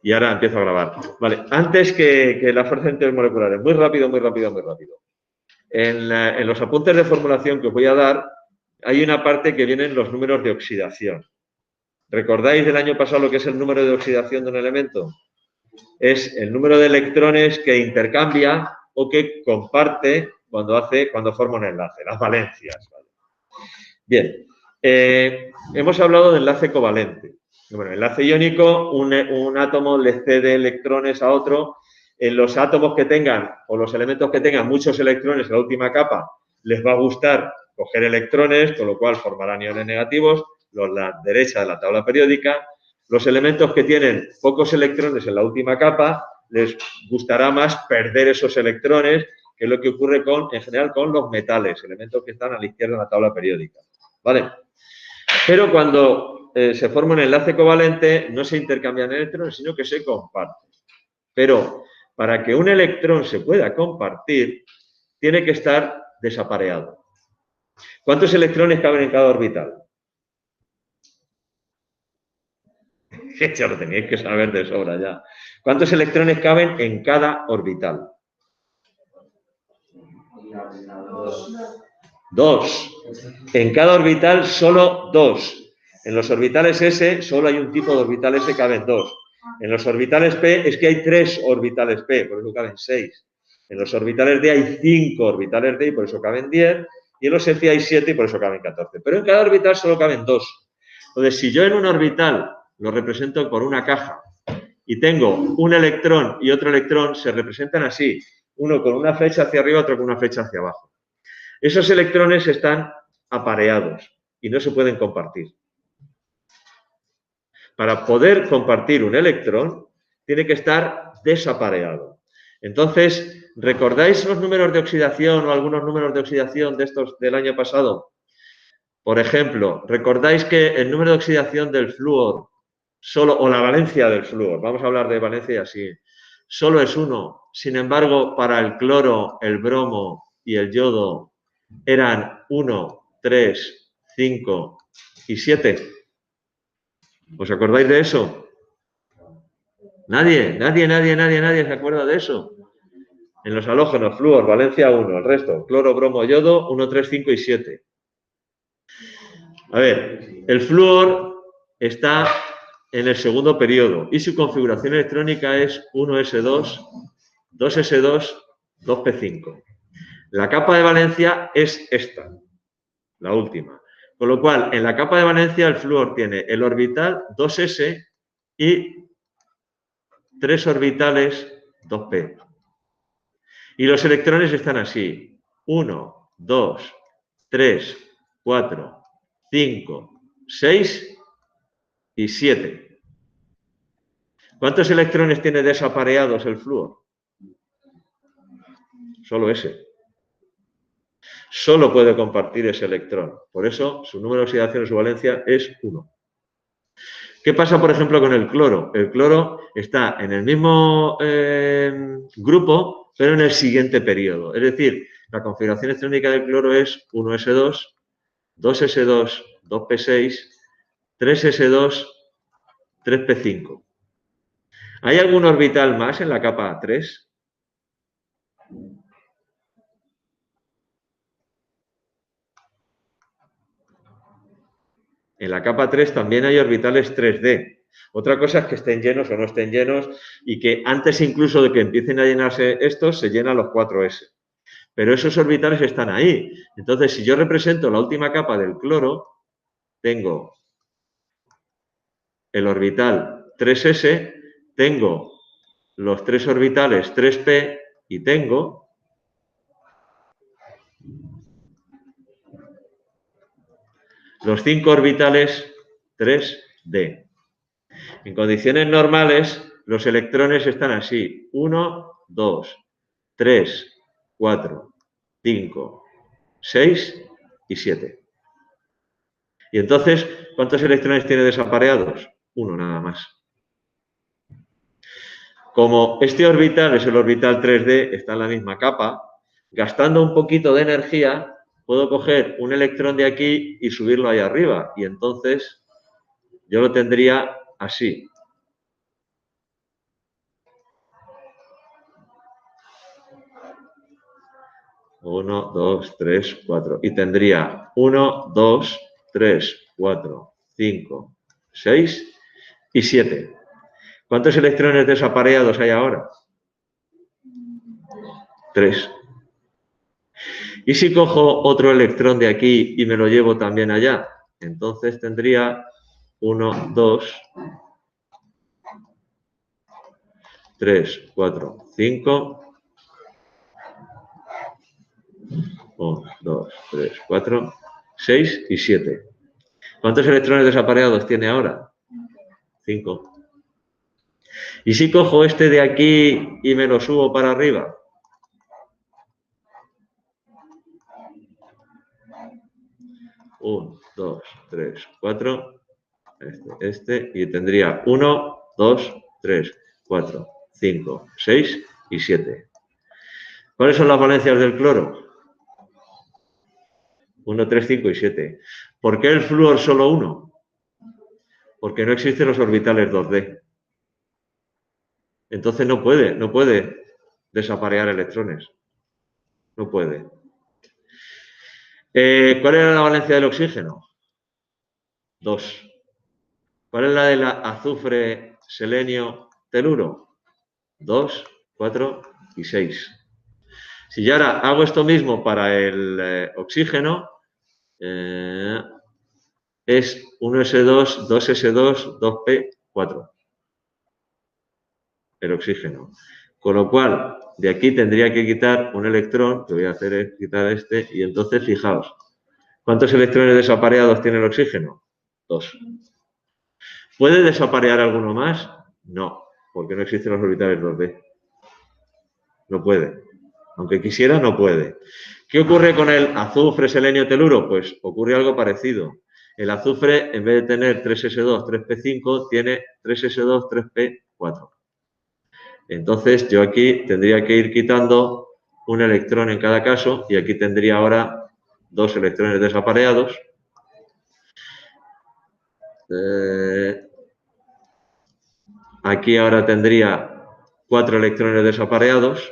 Y ahora empiezo a grabar. Vale, antes que las fuerzas intermoleculares, muy rápido. En los apuntes de formulación que os voy a dar, hay una parte que vienen los números de oxidación. ¿Recordáis del año pasado lo que es el número de oxidación de un elemento? Es el número de electrones que intercambia o que comparte cuando forma un enlace, las valencias. ¿Vale? Bien, hemos hablado de enlace covalente. Bueno, enlace iónico, un átomo le cede electrones a otro. En los átomos que tengan o los elementos que tengan muchos electrones en la última capa, les va a gustar coger electrones, con lo cual formarán iones negativos, la derecha de la tabla periódica. Los elementos que tienen pocos electrones en la última capa, les gustará más perder esos electrones, que es lo que ocurre en general con los metales, elementos que están a la izquierda de la tabla periódica. ¿Vale? Pero cuando se forma un enlace covalente, no se intercambian electrones, sino que se comparten. Pero para que un electrón se pueda compartir, tiene que estar desapareado. ¿Cuántos electrones caben en cada orbital? Ya lo teníais que saber de sobra ya. ¿Cuántos electrones caben en cada orbital? 2. En cada orbital solo 2. En los orbitales S solo hay un tipo de orbital S, caben 2. En los orbitales P es que hay 3 orbitales P, por eso caben 6. En los orbitales D hay 5 orbitales D y por eso caben 10. Y en los F hay 7 y por eso caben 14. Pero en cada orbital solo caben 2. Entonces, si yo en un orbital lo represento por una caja y tengo un electrón y otro electrón, se representan así. Uno con una flecha hacia arriba, otro con una flecha hacia abajo. Esos electrones están apareados y no se pueden compartir. Para poder compartir un electrón, tiene que estar desapareado. Entonces, ¿recordáis los números de oxidación o algunos números de oxidación de estos del año pasado? Por ejemplo, ¿recordáis que el número de oxidación del flúor, o la valencia del flúor, vamos a hablar de valencia y así, solo es 1? Sin embargo, para el cloro, el bromo y el yodo eran 1, 3, 5 y 7. ¿Os acordáis de eso? Nadie se acuerda de eso. En los halógenos, flúor, valencia 1, el resto, cloro, bromo, yodo, 1, 3, 5 y 7. A ver, el flúor está en el segundo periodo y su configuración electrónica es 1s2, 2s2, 2p5. La capa de valencia es esta, la última. Con lo cual, en la capa de valencia el flúor tiene el orbital 2s y 3 orbitales 2p. Y los electrones están así: 1, 2, 3, 4, 5, 6 y 7. ¿Cuántos electrones tiene desapareados el flúor? Solo ese. Solo puede compartir ese electrón. Por eso, su número de oxidación y su valencia es 1. ¿Qué pasa, por ejemplo, con el cloro? El cloro está en el mismo grupo, pero en el siguiente periodo. Es decir, la configuración electrónica del cloro es 1s2, 2s2, 2p6, 3s2, 3p5. ¿Hay algún orbital más en la capa 3? En la capa 3 también hay orbitales 3D. Otra cosa es que estén llenos o no estén llenos y que antes incluso de que empiecen a llenarse estos, se llenan los 4s. Pero esos orbitales están ahí. Entonces, si yo represento la última capa del cloro, tengo el orbital 3s, tengo los 3 orbitales 3p y tengo los 5 orbitales 3d. En condiciones normales, los electrones están así: 1, 2, 3, 4, 5, 6 y 7. Y entonces, ¿cuántos electrones tiene desapareados? 1 nada más. Como este orbital es el orbital 3D, está en la misma capa, gastando un poquito de energía, puedo coger un electrón de aquí y subirlo ahí arriba. Y entonces yo lo tendría así. 1, 2, 3, 4. Y tendría 1, 2, 3, 4, 5, 6 y 7. ¿Cuántos electrones desapareados hay ahora? 3. ¿Y si cojo otro electrón de aquí y me lo llevo también allá? Entonces tendría 1, 2, 3, 4, 5. 1, 2, 3, 4, 6 y 7. ¿Cuántos electrones desapareados tiene ahora? 5. ¿Y si cojo este de aquí y me lo subo para arriba? Uno, 2, 3, 4. Este. Y tendría 1, 2, 3, 4, 5, 6 y 7. ¿Cuáles son las valencias del cloro? 1, 3, 5 y 7. ¿Por qué el flúor solo 1? Porque no existen los orbitales 2D. Entonces no puede desaparear electrones. No puede. ¿Cuál era la valencia del oxígeno? 2. ¿Cuál es la del azufre, selenio, teluro? 2, 4 y 6. Si yo ahora hago esto mismo para el oxígeno, es 1s2, 2s2, 2p, 4. El oxígeno. Con lo cual, de aquí tendría que quitar un electrón, lo que voy a hacer es quitar este, y entonces fijaos, ¿cuántos electrones desapareados tiene el oxígeno? 2. ¿Puede desaparear alguno más? No, porque no existen los orbitales 2D. No puede. Aunque quisiera, no puede. ¿Qué ocurre con el azufre, selenio, teluro? Pues ocurre algo parecido. El azufre, en vez de tener 3s2, 3p5, tiene 3s2, 3p4. Entonces, yo aquí tendría que ir quitando un electrón en cada caso y aquí tendría ahora 2 electrones desapareados. Aquí ahora tendría 4 electrones desapareados.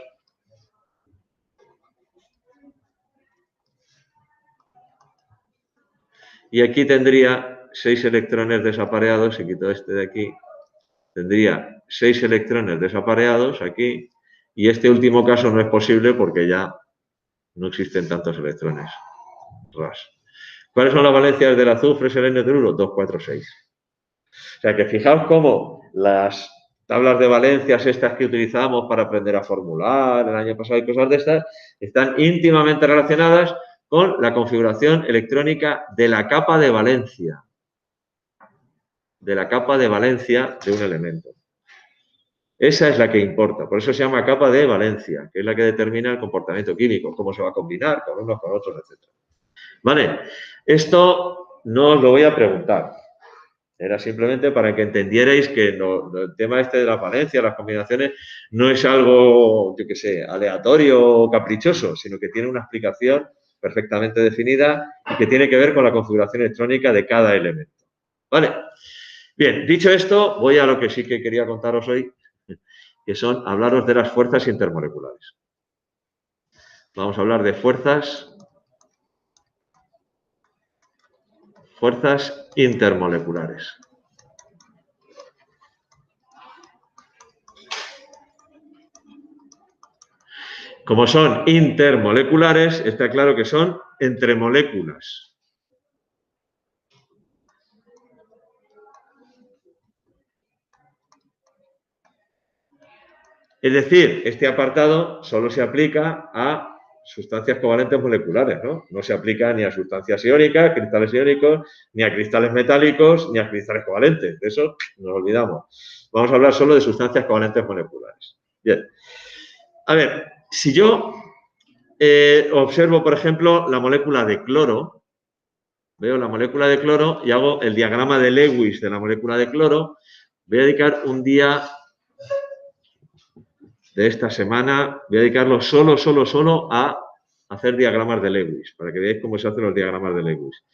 Y aquí tendría 6 electrones desapareados. Si quito este de aquí, tendría 6 electrones desapareados aquí. Y este último caso no es posible porque ya no existen tantos electrones. RAS. ¿Cuáles son las valencias del azufre, selenio, teluro? 2, 4, 6. O sea que fijaos cómo las tablas de valencias estas que utilizamos para aprender a formular el año pasado y cosas de estas, están íntimamente relacionadas con la configuración electrónica de la capa de valencia. De la capa de valencia de un elemento. Esa es la que importa, por eso se llama capa de valencia, que es la que determina el comportamiento químico, cómo se va a combinar con unos, con otros, etc. Vale, esto no os lo voy a preguntar. Era simplemente para que entendierais que el tema este de la valencia, las combinaciones, no es algo, yo qué sé, aleatorio o caprichoso, sino que tiene una explicación perfectamente definida y que tiene que ver con la configuración electrónica de cada elemento. ¿Vale? Bien, dicho esto, voy a lo que sí que quería contaros hoy, que son hablaros de las fuerzas intermoleculares. Vamos a hablar de fuerzas intermoleculares. Como son intermoleculares, está claro que son entre moléculas. Es decir, este apartado solo se aplica a sustancias covalentes moleculares, ¿no? No se aplica ni a sustancias iónicas, cristales iónicos, ni a cristales metálicos, ni a cristales covalentes. De eso nos olvidamos. Vamos a hablar solo de sustancias covalentes moleculares. Bien. A ver, si yo observo, por ejemplo, la molécula de cloro, veo la molécula de cloro y hago el diagrama de Lewis de la molécula de cloro, voy a dedicar un día de esta semana, voy a dedicarlo solo a hacer diagramas de Lewis, para que veáis cómo se hacen los diagramas de Lewis.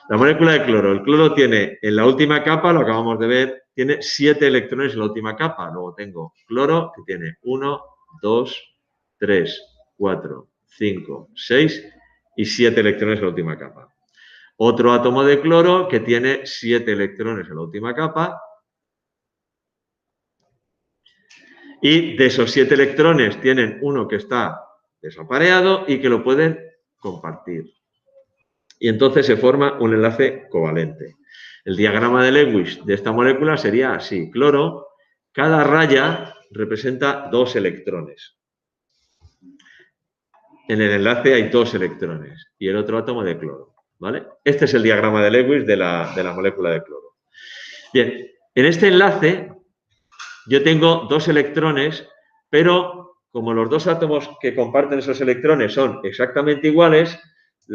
La molécula de cloro. El cloro tiene en la última capa, lo acabamos de ver, tiene 7 electrones en la última capa. Luego tengo cloro que tiene 1, 2, 3, 4, 5, 6 y 7 electrones en la última capa. Otro átomo de cloro que tiene 7 electrones en la última capa. Y de esos 7 electrones tienen uno que está desapareado y que lo pueden compartir. Y entonces se forma un enlace covalente. El diagrama de Lewis de esta molécula sería así. Cloro, cada raya representa 2 electrones. En el enlace hay 2 electrones y el otro átomo de cloro. ¿Vale? Este es el diagrama de Lewis de la molécula de cloro. Bien, en este enlace yo tengo 2 electrones, pero como los 2 átomos que comparten esos electrones son exactamente iguales,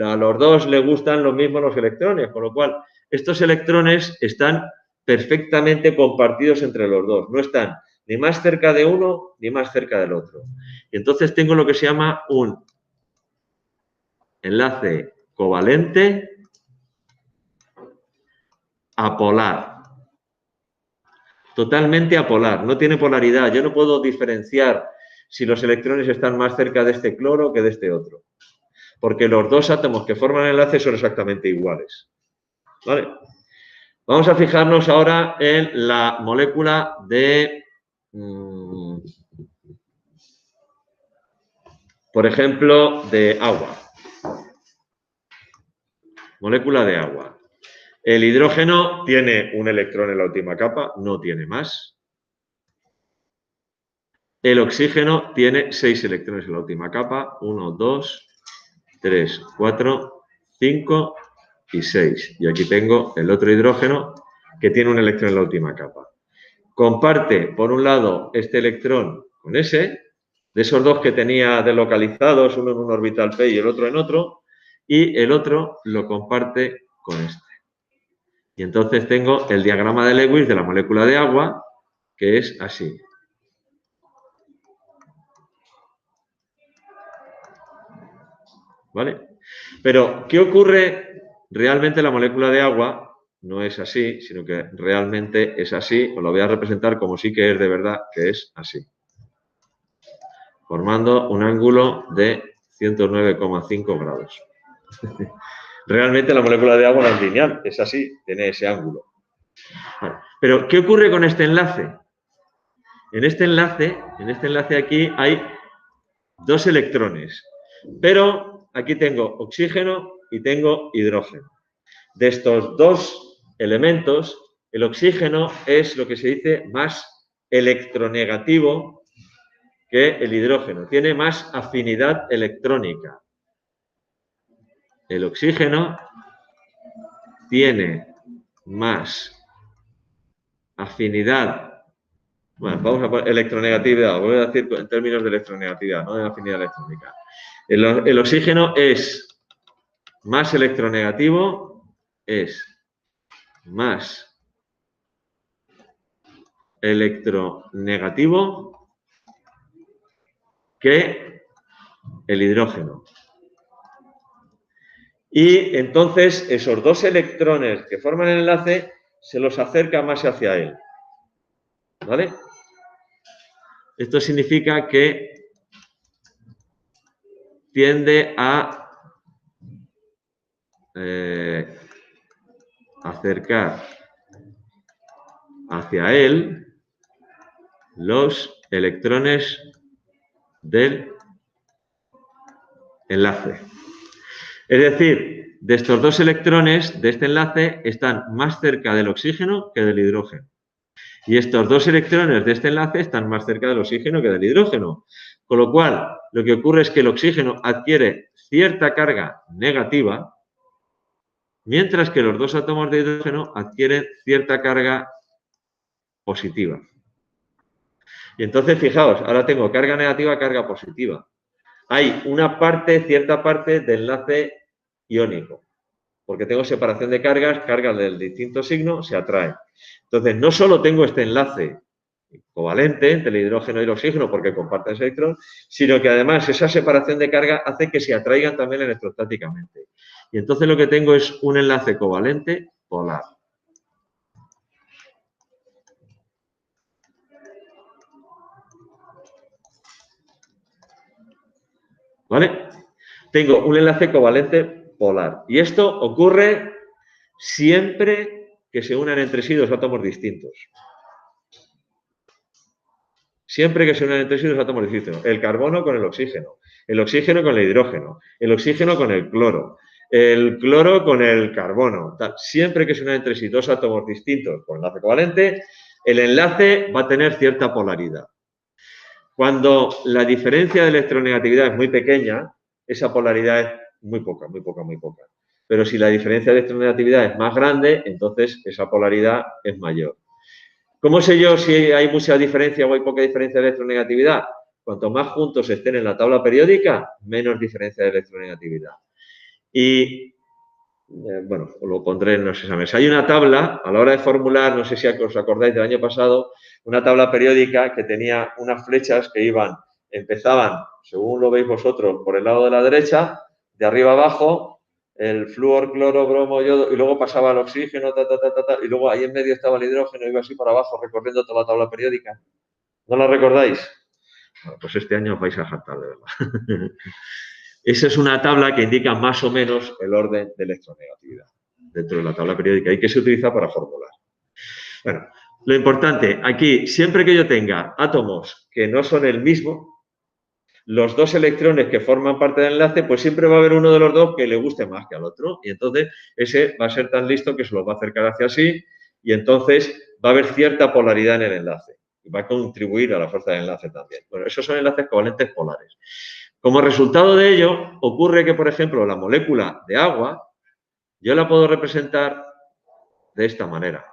a los 2 les gustan los mismos los electrones, con lo cual estos electrones están perfectamente compartidos entre los 2, no están ni más cerca de uno ni más cerca del otro. Y entonces tengo lo que se llama un enlace covalente apolar. Totalmente apolar, no tiene polaridad. Yo no puedo diferenciar si los electrones están más cerca de este cloro que de este otro. Porque los 2 átomos que forman el enlace son exactamente iguales. ¿Vale? Vamos a fijarnos ahora en la molécula de, por ejemplo, de agua. Molécula de agua. El hidrógeno tiene un electrón en la última capa, no tiene más. El oxígeno tiene 6 electrones en la última capa. 1, 2, 3, 4, 5 y 6. Y aquí tengo el otro hidrógeno que tiene un electrón en la última capa. Comparte, por un lado, este electrón con ese, de esos 2 que tenía delocalizados, uno en un orbital p y el otro en otro, y el otro lo comparte con este. Y entonces tengo el diagrama de Lewis de la molécula de agua, que es así. ¿Vale? Pero, ¿qué ocurre realmente en la molécula de agua? No es así, sino que realmente es así. Os lo voy a representar como sí que es de verdad, que es así. Formando un ángulo de 109,5 grados. Realmente la molécula de agua no es lineal, es así, tiene ese ángulo. Vale. Pero, ¿qué ocurre con este enlace? En este enlace aquí hay 2 electrones, pero aquí tengo oxígeno y tengo hidrógeno. De estos 2 elementos, el oxígeno es lo que se dice más electronegativo que el hidrógeno, tiene más afinidad electrónica. El oxígeno tiene más afinidad, bueno, vamos a poner electronegatividad, voy a decir en términos de electronegatividad, no de afinidad electrónica. El oxígeno es más electronegativo, es más electronegativo que el hidrógeno. Y entonces esos 2 electrones que forman el enlace se los acerca más hacia él. ¿Vale? Esto significa que tiende a acercar hacia él los electrones del enlace. Es decir, de estos 2 electrones de este enlace están más cerca del oxígeno que del hidrógeno. Y estos 2 electrones de este enlace están más cerca del oxígeno que del hidrógeno. Con lo cual, lo que ocurre es que el oxígeno adquiere cierta carga negativa, mientras que los 2 átomos de hidrógeno adquieren cierta carga positiva. Y entonces, fijaos, ahora tengo carga negativa, carga positiva. Hay una parte, cierta parte de enlace iónico, porque tengo separación de cargas, cargas del distinto signo se atraen. Entonces, no solo tengo este enlace covalente entre el hidrógeno y el oxígeno porque comparten ese electrón, sino que además esa separación de carga hace que se atraigan también electrostáticamente. Y entonces lo que tengo es un enlace covalente polar. ¿Vale? tengo un enlace covalente polar. Y esto ocurre siempre que se unan entre sí dos átomos distintos. Siempre que se unan entre sí dos átomos distintos. El carbono con el oxígeno con el hidrógeno, el oxígeno con el cloro con el carbono. Siempre que se unan entre sí dos átomos distintos con enlace covalente, el enlace va a tener cierta polaridad. Cuando la diferencia de electronegatividad es muy pequeña, esa polaridad es muy poca. Pero si la diferencia de electronegatividad es más grande, entonces esa polaridad es mayor. ¿Cómo sé yo si hay mucha diferencia o hay poca diferencia de electronegatividad? Cuanto más juntos estén en la tabla periódica, menos diferencia de electronegatividad. Y, bueno, lo pondré en los exámenes. Hay una tabla, a la hora de formular, no sé si os acordáis del año pasado, una tabla periódica que tenía unas flechas que empezaban, según lo veis vosotros, por el lado de la derecha, de arriba abajo, el flúor, cloro, bromo, yodo, y luego pasaba el oxígeno, y luego ahí en medio estaba el hidrógeno, iba así para abajo, recorriendo toda la tabla periódica. ¿No la recordáis? Bueno, pues este año os vais a jactar, de verdad. Esa es una tabla que indica más o menos el orden de electronegatividad dentro de la tabla periódica y que se utiliza para formular. Bueno, lo importante, aquí, siempre que yo tenga átomos que no son el mismo, los dos electrones que forman parte del enlace, pues siempre va a haber uno de los dos que le guste más que al otro. Y entonces ese va a ser tan listo que se los va a acercar hacia sí y entonces va a haber cierta polaridad en el enlace. Y va a contribuir a la fuerza del enlace también. Bueno, esos son enlaces covalentes polares. Como resultado de ello, ocurre que, por ejemplo, la molécula de agua, yo la puedo representar de esta manera,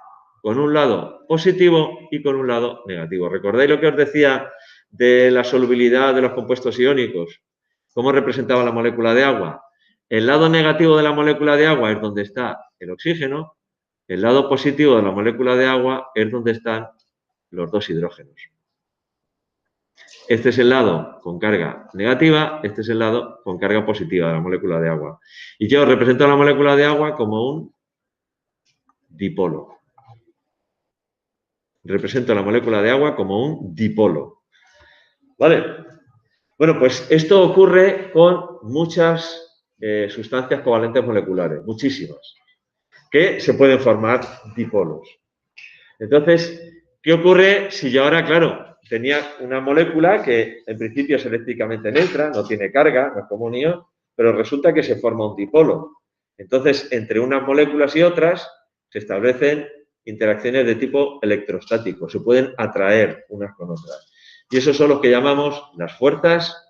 con un lado positivo y con un lado negativo. ¿Recordáis lo que os decía de la solubilidad de los compuestos iónicos? ¿Cómo representaba la molécula de agua? El lado negativo de la molécula de agua es donde está el oxígeno, el lado positivo de la molécula de agua es donde están los dos hidrógenos. Este es el lado con carga negativa, este es el lado con carga positiva de la molécula de agua. Y yo represento la molécula de agua como un dipolo. Represento la molécula de agua como un dipolo. ¿Vale? Bueno, pues esto ocurre con muchas sustancias covalentes moleculares, muchísimas, que se pueden formar dipolos. Entonces, ¿qué ocurre si yo ahora, claro, tenía una molécula que en principio es eléctricamente neutra, no tiene carga, no es como un ion, pero resulta que se forma un dipolo? Entonces, entre unas moléculas y otras se establecen interacciones de tipo electrostático, se pueden atraer unas con otras. Y esos son los que llamamos las fuerzas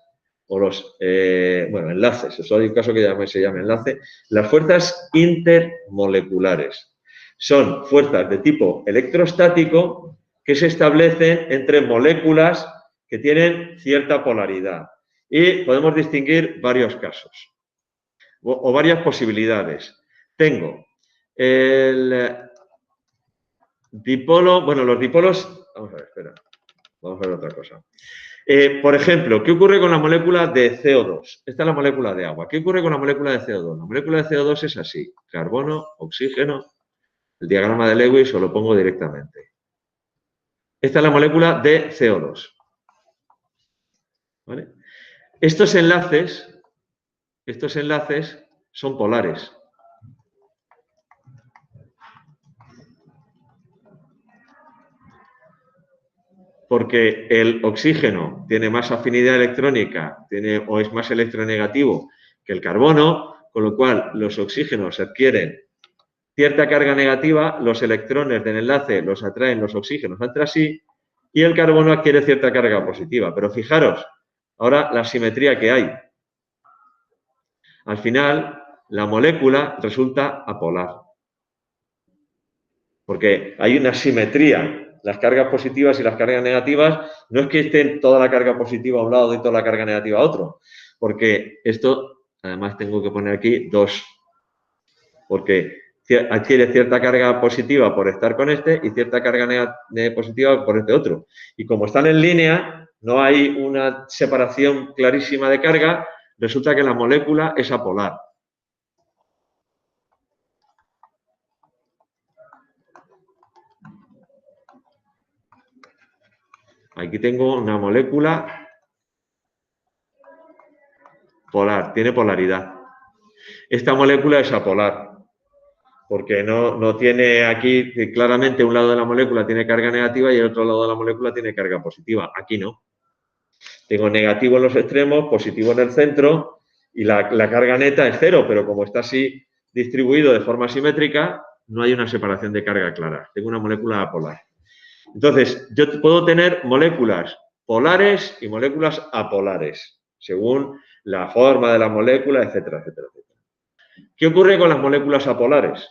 o los, enlaces. Eso hay un caso que se llama enlace. Las fuerzas intermoleculares. Son fuerzas de tipo electrostático que se establecen entre moléculas que tienen cierta polaridad. Y podemos distinguir varios casos o varias posibilidades. Tengo el dipolo, bueno, los dipolos, vamos a ver, espera, vamos a ver otra cosa. Por ejemplo, ¿qué ocurre con la molécula de CO2? Esta es la molécula de agua. ¿Qué ocurre con la molécula de CO2? La molécula de CO2 es así, carbono, oxígeno. El diagrama de Lewis os lo pongo directamente. Esta es la molécula de CO2. ¿Vale? Estos enlaces son polares. Porque el oxígeno tiene más afinidad electrónica o es más electronegativo que el carbono, con lo cual los oxígenos adquieren cierta carga negativa, los electrones del enlace los atraen los oxígenos entre sí y el carbono adquiere cierta carga positiva. Pero fijaros, ahora la simetría que hay. Al final, la molécula resulta apolar. Porque hay una simetría. Las cargas positivas y las cargas negativas, no es que estén toda la carga positiva a un lado y toda la carga negativa a otro. Porque esto, además tengo que poner aquí 2. Porque adquiere cierta carga positiva por estar con este y cierta carga positiva por este otro. Y como están en línea, no hay una separación clarísima de carga, resulta que la molécula es apolar. Aquí tengo una molécula polar. tiene polaridad. Esta molécula es apolar, porque no tiene aquí, claramente un lado de la molécula tiene carga negativa y el otro lado de la molécula tiene carga positiva. Aquí no. Tengo negativo en los extremos, positivo en el centro y la carga neta es cero, pero como está así distribuido de forma simétrica, no hay una separación de carga clara. Tengo una molécula apolar. Entonces, yo puedo tener moléculas polares y moléculas apolares, según la forma de la molécula, etcétera, etcétera, etcétera. ¿Qué ocurre con las moléculas apolares?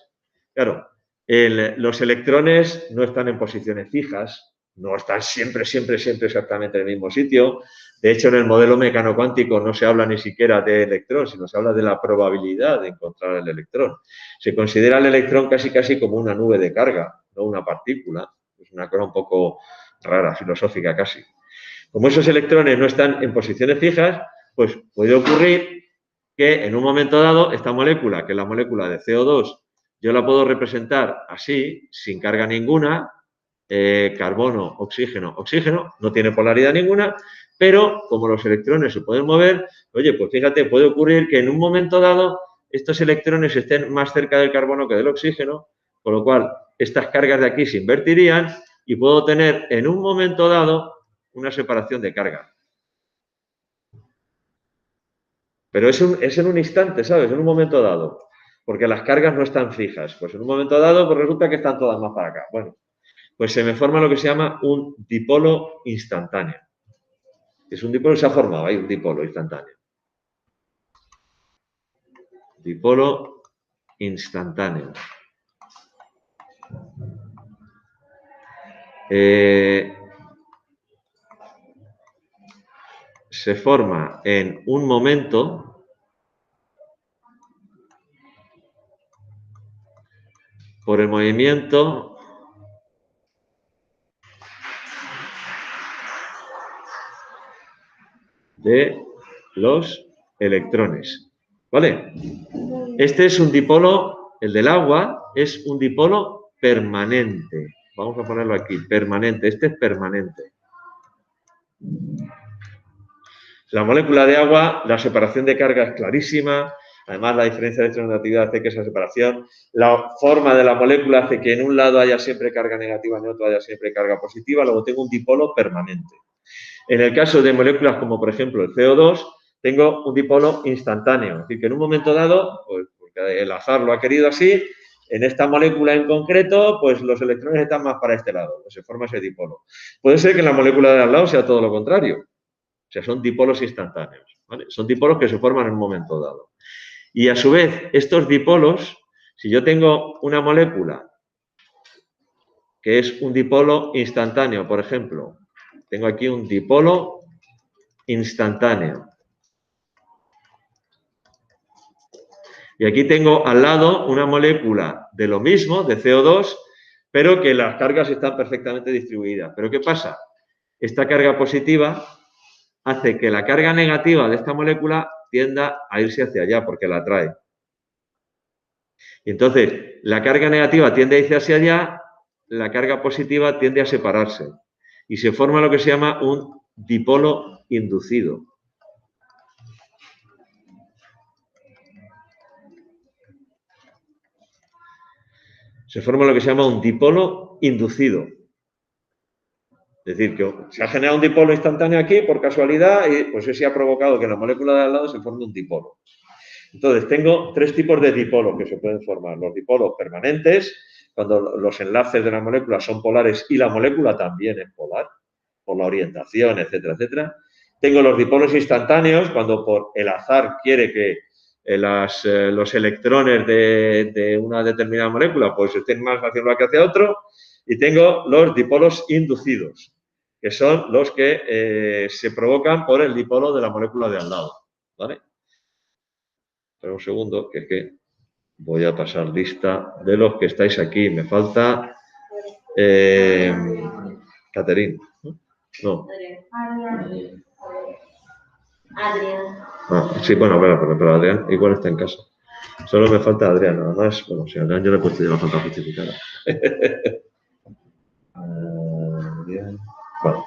Claro, los electrones no están en posiciones fijas, no están siempre exactamente en el mismo sitio. De hecho, en el modelo mecano cuántico no se habla ni siquiera de electrón, sino se habla de la probabilidad de encontrar el electrón. Se considera el electrón casi como una nube de carga, no una partícula. Es una cosa un poco rara, filosófica casi. Como esos electrones no están en posiciones fijas, pues puede ocurrir que en un momento dado esta molécula, que es la molécula de CO2, yo la puedo representar así, sin carga ninguna, carbono, oxígeno, no tiene polaridad ninguna, pero como los electrones se pueden mover, oye, pues fíjate, puede ocurrir que en un momento dado estos electrones estén más cerca del carbono que del oxígeno, con lo cual estas cargas de aquí se invertirían y puedo tener en un momento dado una separación de carga. Pero es en un instante, ¿sabes? En un momento dado. Porque las cargas no están fijas. Pues en un momento dado, pues resulta que están todas más para acá. Bueno, pues se me forma lo que se llama un dipolo instantáneo. Es un dipolo, se ha formado, hay un dipolo instantáneo. Dipolo instantáneo. Se forma en un momento por el movimiento de los electrones. ¿Vale? Este es un dipolo, el del agua, es un dipolo permanente. Vamos a ponerlo aquí, permanente. Este es permanente. La molécula de agua, la separación de carga es clarísima. Además, la diferencia de electronegatividad hace que esa separación, la forma de la molécula hace que en un lado haya siempre carga negativa, en otro haya siempre carga positiva. Luego tengo un dipolo permanente. En el caso de moléculas como, por ejemplo, el CO2, tengo un dipolo instantáneo. Es decir, que en un momento dado, pues porque el azar lo ha querido así, en esta molécula en concreto, pues los electrones están más para este lado, pues se forma ese dipolo. Puede ser que en la molécula de al lado sea todo lo contrario. O sea, son dipolos instantáneos, ¿vale? Son dipolos que se forman en un momento dado. Y a su vez, estos dipolos, si yo tengo una molécula que es un dipolo instantáneo, por ejemplo, tengo aquí un dipolo instantáneo. Y aquí tengo al lado una molécula de lo mismo, de CO2, pero que las cargas están perfectamente distribuidas. ¿Pero qué pasa? Esta carga positiva hace que la carga negativa de esta molécula tienda a irse hacia allá porque la atrae. Y entonces, la carga negativa tiende a irse hacia allá, la carga positiva tiende a separarse. Y se forma lo que se llama un dipolo inducido. Se forma lo que se llama un dipolo inducido. Es decir, que se ha generado un dipolo instantáneo aquí por casualidad y pues ese ha provocado que en la molécula de al lado se forme un dipolo. Entonces, tengo tres tipos de dipolos que se pueden formar. Los dipolos permanentes, cuando los enlaces de la molécula son polares y la molécula también es polar, por la orientación, etcétera, etcétera. Tengo los dipolos instantáneos, cuando por el azar quiere que los electrones de una determinada molécula pues estén más hacia un lado que hacia otro. Y tengo los dipolos inducidos, que son los que se provocan por el dipolo de la molécula de al lado. ¿Vale? Espera un segundo, que es que voy a pasar lista de los que estáis aquí. Me falta Caterine. No. Adrián. Ah, sí, bueno, pero Adrián igual está en casa. Solo me falta Adrián, nada más. Bueno, si Adrián yo le he puesto ya la falta justificada. Vale.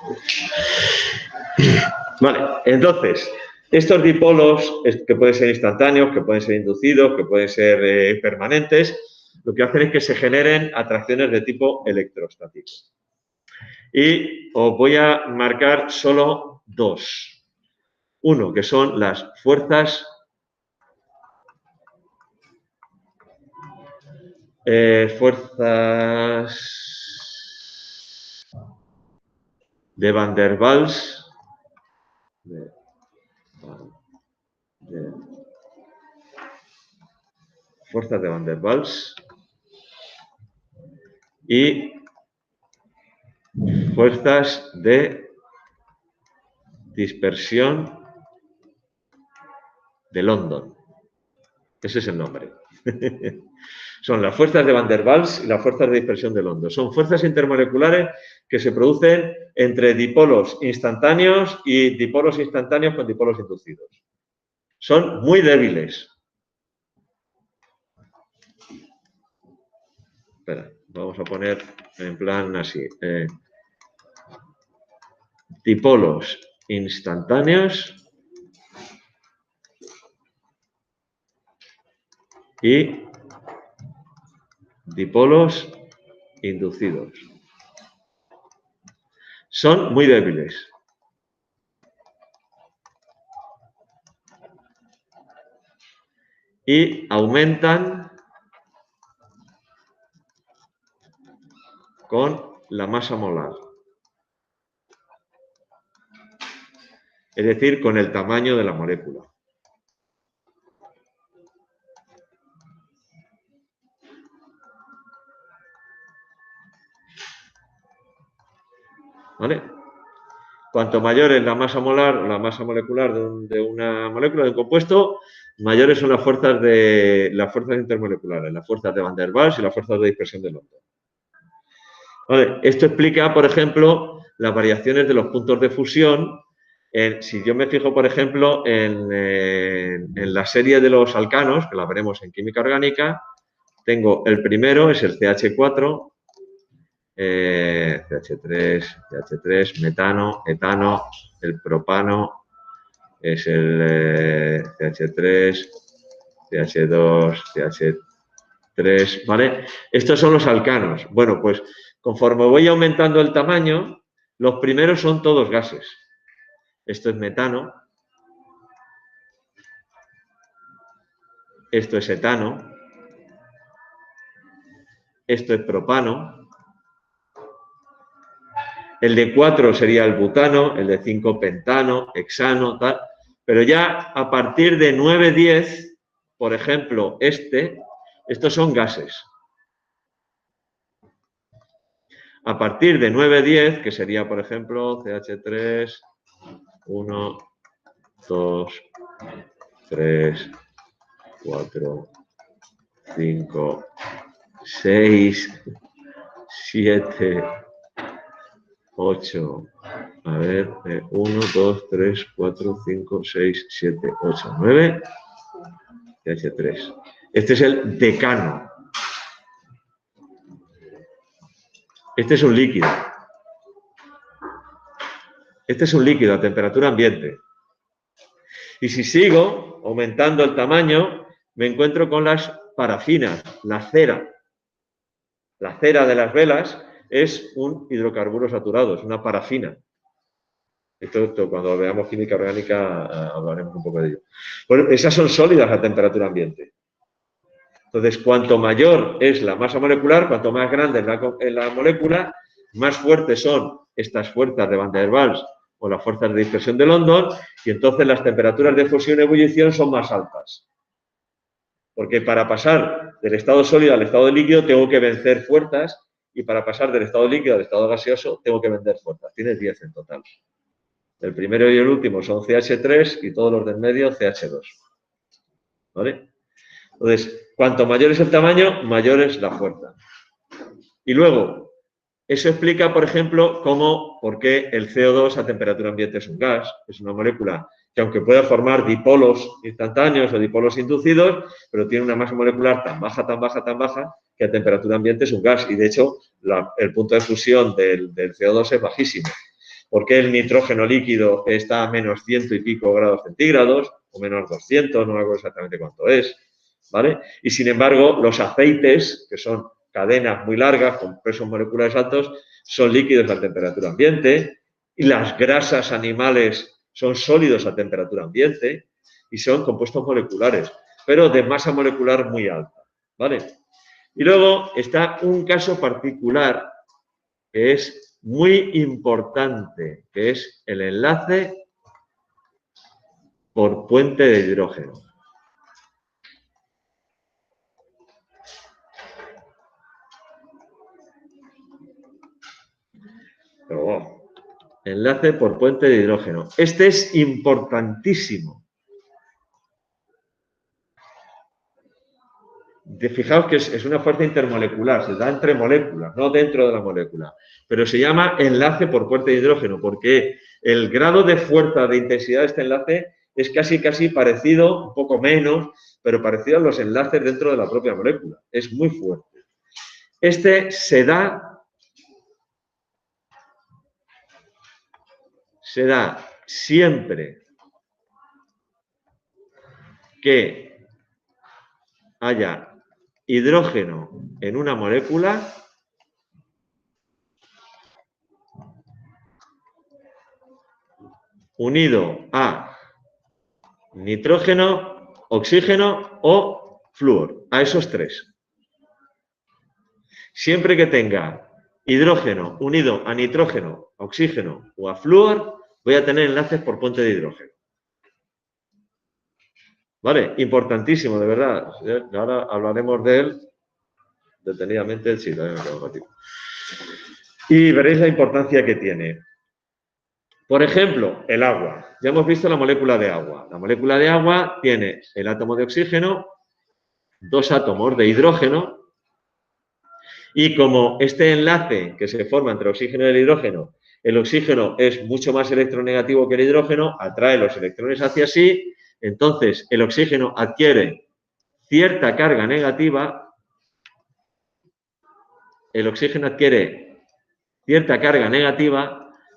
Vale, entonces, Estos dipolos, que pueden ser instantáneos, que pueden ser inducidos, que pueden ser permanentes, lo que hacen es que se generen atracciones de tipo electrostático. Y os voy a marcar solo dos. Uno, que son las fuerzas de Van der Waals. Fuerzas de Van der Waals y fuerzas de dispersión de London. Ese es el nombre. Son las fuerzas de Van der Waals y las fuerzas de dispersión de London. Son fuerzas intermoleculares que se producen entre dipolos instantáneos y dipolos instantáneos con dipolos inducidos. Son muy débiles. Espera, vamos a poner en plan así. Dipolos instantáneos y dipolos inducidos. Son muy débiles. Y aumentan con la masa molar. Es decir, con el tamaño de la molécula. ¿Vale? Cuanto mayor es la masa molar, la masa molecular de una molécula, de un compuesto, mayores son las fuerzas intermoleculares, las fuerzas de Van der Waals y las fuerzas de dispersión de London. ¿Vale? Esto explica, por ejemplo, las variaciones de los puntos de fusión. Si yo me fijo, por ejemplo, en la serie de los alcanos, que la veremos en química orgánica, tengo el primero, es el CH4, CH3, metano, etano, el propano, es el CH3, CH2, CH3, ¿vale? Estos son los alcanos. Bueno, pues conforme voy aumentando el tamaño, los primeros son todos gases. Esto es metano, esto es etano, esto es propano, el de 4 sería el butano, el de 5 pentano, hexano, tal. Pero ya a partir de 9, 10, por ejemplo, estos son gases. A partir de 9, 10, que sería, por ejemplo, CH3, 1, 2, 3, 4, 5, 6, 7, 8, a ver, 1, 2, 3, 4, 5, 6, 7, 8, 9, CH3. Este es el decano. Este es un líquido. Este es un líquido a temperatura ambiente. Y si sigo aumentando el tamaño, me encuentro con las parafinas, la cera. La cera de las velas es un hidrocarburo saturado, es una parafina. Esto cuando veamos química orgánica hablaremos un poco de ello. Bueno, esas son sólidas a temperatura ambiente. Entonces, cuanto mayor es la masa molecular, cuanto más grande es la molécula, más fuertes son estas fuerzas de Van der Waals o las fuerzas de dispersión de London, y entonces las temperaturas de fusión y ebullición son más altas. Porque para pasar del estado sólido al estado de líquido tengo que vencer fuerzas, y para pasar del estado líquido al estado gaseoso tengo que vencer fuerzas. Tienes 10 en total. El primero y el último son CH3 y todos los del medio CH2. ¿Vale? Entonces, cuanto mayor es el tamaño, mayor es la fuerza. Y luego, eso explica, por ejemplo, por qué el CO2 a temperatura ambiente es un gas, es una molécula que aunque pueda formar dipolos instantáneos o dipolos inducidos, pero tiene una masa molecular tan baja, tan baja, tan baja, que a temperatura ambiente es un gas. Y de hecho, el punto de fusión del CO2 es bajísimo. por qué el nitrógeno líquido está a menos 100 y pico grados centígrados, o menos 200, no me acuerdo exactamente cuánto es, ¿vale? Y sin embargo, los aceites, que son cadenas muy largas con pesos moleculares altos, son líquidos a temperatura ambiente, y las grasas animales son sólidos a temperatura ambiente y son compuestos moleculares, pero de masa molecular muy alta, ¿vale? Y luego está un caso particular que es muy importante, que es el enlace por puente de hidrógeno. Enlace por puente de hidrógeno. Este es importantísimo. Fijaos que es una fuerza intermolecular, se da entre moléculas, no dentro de la molécula. Pero se llama enlace por puente de hidrógeno, porque el grado de fuerza, de intensidad de este enlace es casi parecido, un poco menos, pero parecido a los enlaces dentro de la propia molécula. Es muy fuerte. Este se da siempre que haya hidrógeno en una molécula unido a nitrógeno, oxígeno o flúor, a esos tres. Siempre que tenga hidrógeno unido a nitrógeno, oxígeno o a flúor, voy a tener enlaces por puente de hidrógeno. ¿Vale? Importantísimo, de verdad. Ahora hablaremos de él detenidamente. Sí, también me quedo contigo. Y veréis la importancia que tiene. Por ejemplo, el agua. Ya hemos visto la molécula de agua. La molécula de agua tiene el átomo de oxígeno, dos átomos de hidrógeno, y como este enlace que se forma entre oxígeno y el oxígeno es mucho más electronegativo que el hidrógeno, atrae los electrones hacia sí, entonces el oxígeno adquiere cierta carga negativa,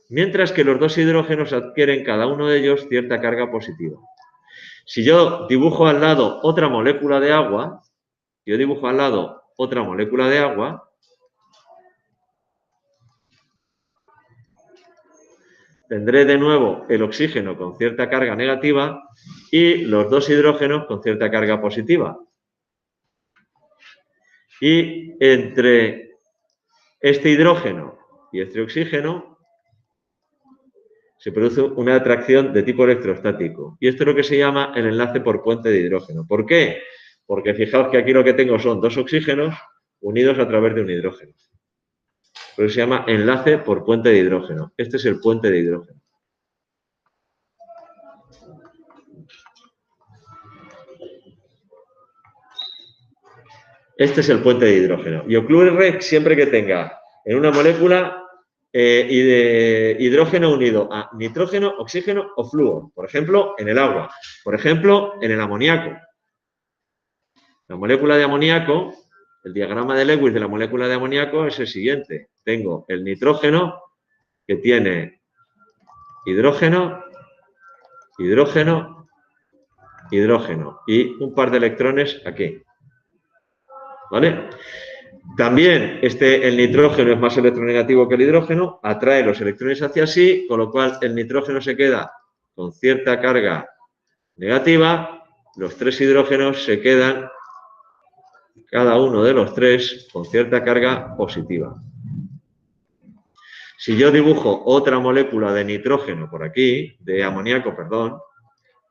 mientras que los dos hidrógenos adquieren cada uno de ellos cierta carga positiva. Si yo dibujo al lado otra molécula de agua, tendré de nuevo el oxígeno con cierta carga negativa y los dos hidrógenos con cierta carga positiva. Y entre este hidrógeno y este oxígeno se produce una atracción de tipo electrostático. Y esto es lo que se llama el enlace por puente de hidrógeno. ¿Por qué? Porque fijaos que aquí lo que tengo son dos oxígenos unidos a través de un hidrógeno. Por eso se llama enlace por puente de hidrógeno. Este es el puente de hidrógeno. Este es el puente de hidrógeno. Y ocurre siempre que tenga en una molécula hidrógeno unido a nitrógeno, oxígeno o flúor. Por ejemplo, en el agua. Por ejemplo, en el amoníaco. La molécula de amoníaco, el diagrama de Lewis de la molécula de amoníaco es el siguiente. Tengo el nitrógeno que tiene hidrógeno, hidrógeno, hidrógeno y un par de electrones aquí. ¿Vale? También el nitrógeno es más electronegativo que el hidrógeno, atrae los electrones hacia sí, con lo cual el nitrógeno se queda con cierta carga negativa, los tres hidrógenos se quedan, cada uno de los tres, con cierta carga positiva. Si yo dibujo otra molécula de nitrógeno por aquí, de amoníaco, perdón,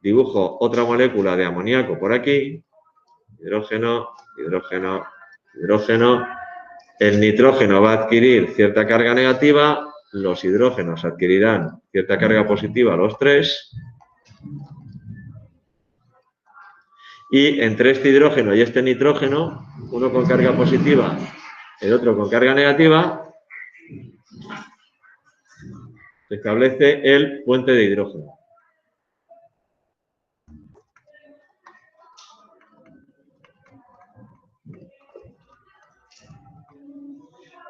dibujo otra molécula de amoníaco por aquí, hidrógeno, hidrógeno, hidrógeno, el nitrógeno va a adquirir cierta carga negativa, los hidrógenos adquirirán cierta carga positiva los tres, y entre este hidrógeno y este nitrógeno, uno con carga positiva, el otro con carga negativa, se establece el puente de hidrógeno.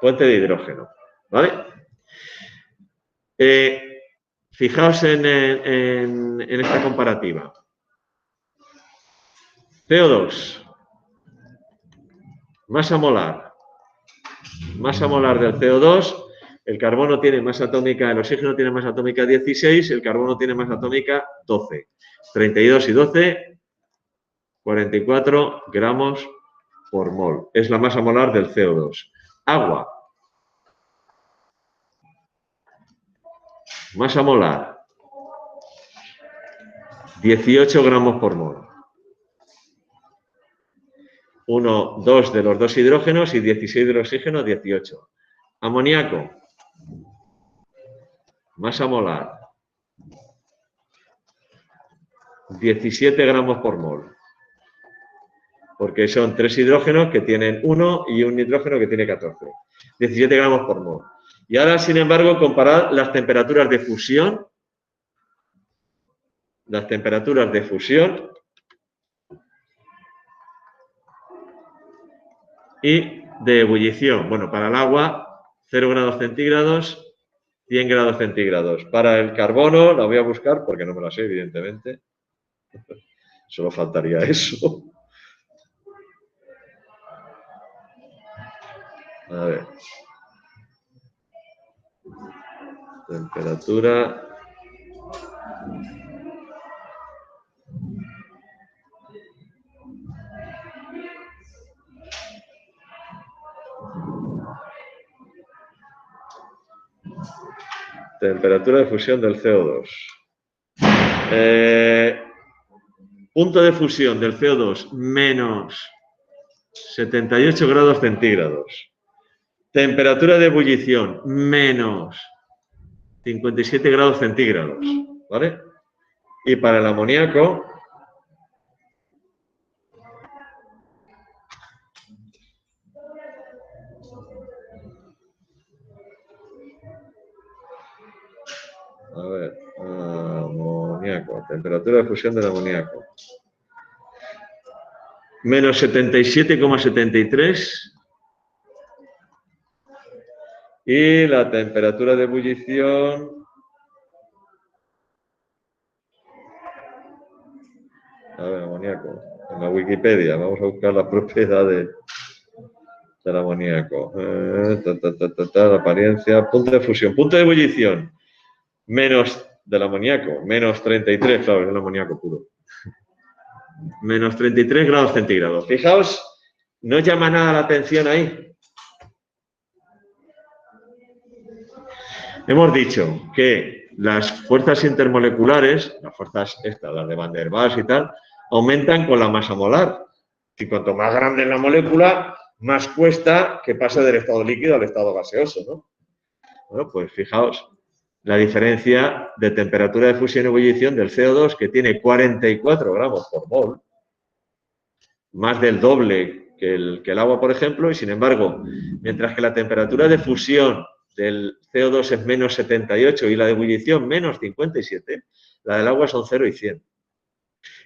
Puente de hidrógeno, ¿vale? Fijaos en esta comparativa. CO2, masa molar del CO2, el carbono tiene masa atómica, el oxígeno tiene masa atómica 16, el carbono tiene masa atómica 12. 32 y 12, 44 gramos por mol. Es la masa molar del CO2. Agua. Masa molar. 18 gramos por mol. 2 de los dos hidrógenos y 16 del oxígeno, 18. Amoníaco. Masa molar. 17 gramos por mol. Porque son 3 hidrógenos que tienen 1 y un nitrógeno que tiene 14. 17 gramos por mol. Y ahora, sin embargo, comparad las temperaturas de fusión. Las temperaturas de fusión y de ebullición. Bueno, para el agua, 0 grados centígrados, 100 grados centígrados. Para el carbono, la voy a buscar porque no me la sé, evidentemente. Solo faltaría eso. A ver. Temperatura. Temperatura de fusión del CO2. Punto de fusión del CO2 menos 78 grados centígrados. Temperatura de ebullición menos 57 grados centígrados. ¿Vale? Y para el amoníaco, a ver, amoníaco, temperatura de fusión del amoníaco. Menos 77,73. Y la temperatura de ebullición, a ver, amoníaco, en la Wikipedia, vamos a buscar las propiedades del amoníaco. La apariencia, punto de fusión, punto de ebullición, menos del amoníaco, menos 33, claro, es el amoníaco puro. Menos 33 grados centígrados. Fijaos, no llama nada la atención ahí. Hemos dicho que las fuerzas intermoleculares, las fuerzas estas, las de Van der Waals y tal, aumentan con la masa molar. Y cuanto más grande es la molécula, más cuesta que pase del estado líquido al estado gaseoso, ¿no? Bueno, pues fijaos, la diferencia de temperatura de fusión y ebullición del CO2, que tiene 44 gramos por mol, más del doble que el agua, por ejemplo, y sin embargo, mientras que la temperatura de fusión del CO2 es menos 78 y la de ebullición menos 57, la del agua son 0 y 100.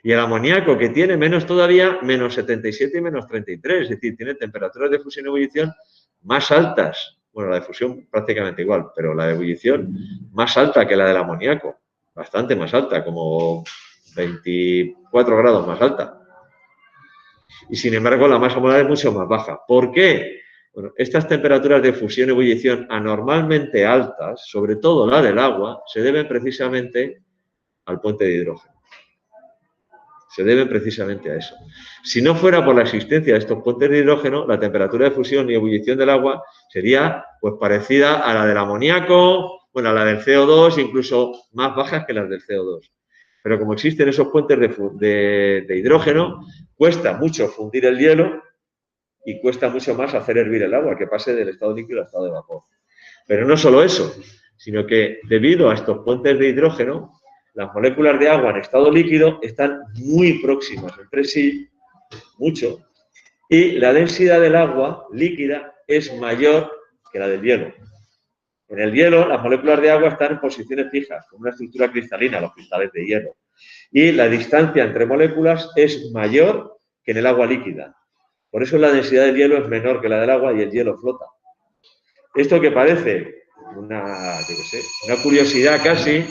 Y el amoníaco, que tiene menos todavía, menos 77 y menos 33, es decir, tiene temperaturas de fusión y ebullición más altas. Bueno, la de fusión prácticamente igual, pero la de ebullición más alta que la del amoníaco, bastante más alta, como 24 grados más alta. Y sin embargo, la masa molar es mucho más baja. ¿Por qué? Bueno, estas temperaturas de fusión y ebullición anormalmente altas, sobre todo la del agua, se deben precisamente al puente de hidrógeno. Se deben precisamente a eso. Si no fuera por la existencia de estos puentes de hidrógeno, la temperatura de fusión y ebullición del agua sería pues parecida a la del amoníaco, bueno, a la del CO2, incluso más bajas que las del CO2. Pero como existen esos puentes de hidrógeno, cuesta mucho fundir el hielo y cuesta mucho más hacer hervir el agua, que pase del estado líquido al estado de vapor. Pero no solo eso, sino que debido a estos puentes de hidrógeno, las moléculas de agua en estado líquido están muy próximas entre sí, mucho, y la densidad del agua líquida es mayor que la del hielo. En el hielo, las moléculas de agua están en posiciones fijas, con una estructura cristalina, los cristales de hielo. Y la distancia entre moléculas es mayor que en el agua líquida. Por eso la densidad del hielo es menor que la del agua y el hielo flota. Esto que parece una curiosidad casi,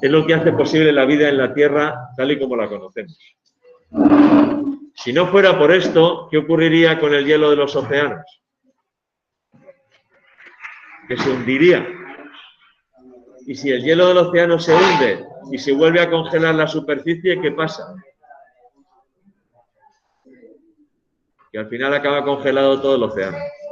es lo que hace posible la vida en la Tierra tal y como la conocemos. Si no fuera por esto, ¿qué ocurriría con el hielo de los océanos? Que se hundiría. Y si el hielo del océano se hunde y se vuelve a congelar la superficie, ¿qué pasa? Que al final acaba congelado todo el océano.